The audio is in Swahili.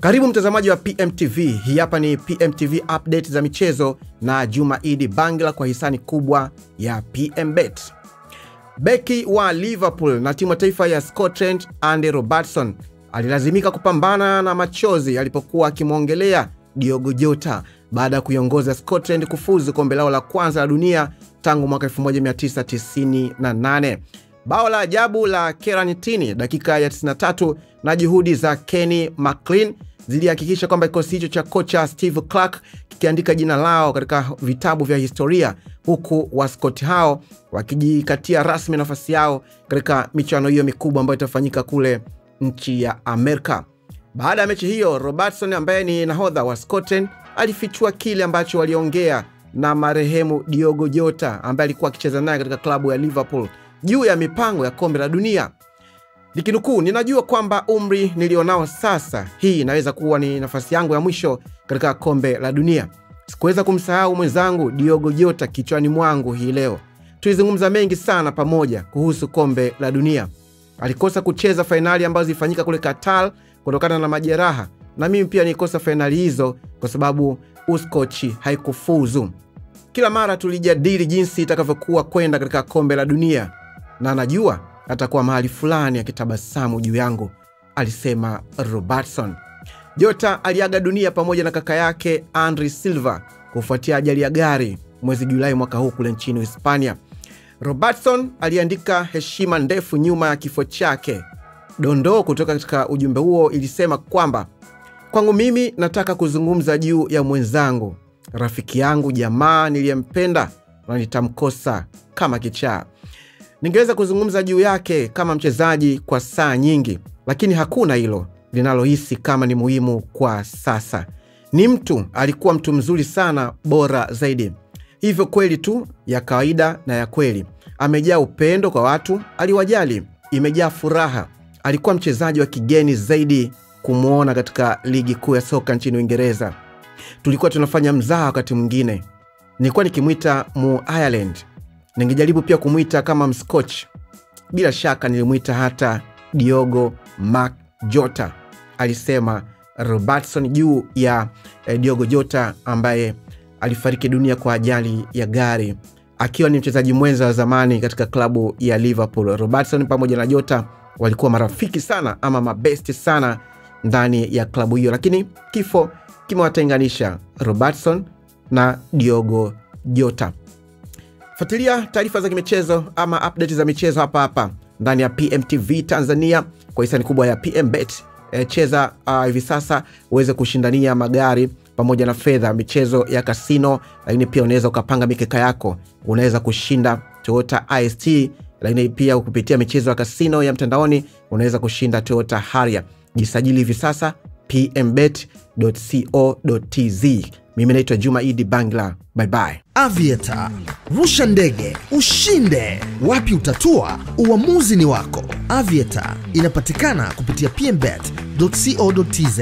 Karibu mtazamaji wa PMTV. Hii hapa ni PMTV update za michezo na Juma Idi Bangla kwa hisani kubwa ya PMBet. Beki wa Liverpool na timu taifa ya Scotland Andy Robertson alilazimika kupambana na machozi alipokuwa akimwongelea Diogo Jota baada ya kuiongoza Scotland kufuzu kombe lao la kwanza la dunia tangu mwaka 1998. Bao la ajabu la Kieran Tierney dakika ya 93 na juhudi za Kenny McLean zilihakikisha kwamba kikosi hicho cha kocha Steve Clarke kikiandika jina lao katika vitabu vya historia, huku Wascot hao wakijikatia rasmi nafasi yao katika michuano hiyo mikubwa ambayo itafanyika kule nchi ya Amerika. Baada ya mechi hiyo, Robertson ambaye ni nahodha wa Scotland alifichua kile ambacho waliongea na marehemu Diogo Jota ambaye alikuwa akicheza naye katika klabu ya Liverpool juu ya mipango ya kombe la dunia. Nikinukuu, ninajua kwamba umri nilionao sasa, hii inaweza kuwa ni nafasi yangu ya mwisho katika kombe la dunia. Sikuweza kumsahau mwenzangu Diogo Jota kichwani mwangu hii leo. Tulizungumza mengi sana pamoja kuhusu kombe la dunia. Alikosa kucheza fainali ambazo zilifanyika kule Qatar kutokana na majeraha, na mimi pia nilikosa fainali hizo kwa sababu Uskochi haikufuzu. Kila mara tulijadili jinsi itakavyokuwa kwenda katika kombe la dunia, na najua atakuwa mahali fulani akitabasamu juu yangu, alisema Robertson. Jota aliaga dunia pamoja na kaka yake Andre Silva kufuatia ajali ya gari mwezi Julai mwaka huu kule nchini Hispania. Robertson aliandika heshima ndefu nyuma ya kifo chake. Dondoo kutoka katika ujumbe huo ilisema kwamba, kwangu mimi nataka kuzungumza juu ya mwenzangu, rafiki yangu, jamaa niliyempenda na nitamkosa kama kichaa. Ningeweza kuzungumza juu yake kama mchezaji kwa saa nyingi, lakini hakuna hilo linalohisi kama ni muhimu kwa sasa. Ni mtu, alikuwa mtu mzuri sana, bora zaidi. Hivyo kweli tu ya kawaida na ya kweli. Amejaa upendo kwa watu, aliwajali, imejaa furaha. Alikuwa mchezaji wa kigeni zaidi kumuona katika ligi kuu ya soka nchini Uingereza. Tulikuwa tunafanya mzaha wakati mwingine. Nilikuwa nikimuita Mu-Ireland. Ningejaribu pia kumuita kama Mscotch. Bila shaka nilimuita hata Diogo Mark Jota, alisema Robertson juu ya Diogo Jota ambaye alifariki dunia kwa ajali ya gari akiwa ni mchezaji mwenza wa zamani katika klabu ya Liverpool. Robertson pamoja na Jota walikuwa marafiki sana ama mabesti sana ndani ya klabu hiyo, lakini kifo kimewatenganisha Robertson na Diogo Jota. Fuatilia taarifa za michezo ama update za michezo hapa ndani ya PMTV Tanzania kwa hisani kubwa ya PMBet. Cheza hivi sasa uweze kushindania magari pamoja na fedha, michezo ya kasino, lakini pia unaweza ukapanga mikeka yako, unaweza kushinda Toyota IST, lakini pia kupitia michezo ya kasino ya mtandaoni unaweza kushinda Toyota Harrier. Jisajili hivi sasa pmbet.co.tz. Mimi naitwa Juma Idi Bangla. Bye bye. Aviator, rusha ndege, ushinde. Wapi utatua? Uamuzi ni wako. Aviator inapatikana kupitia pmbet.co.tz.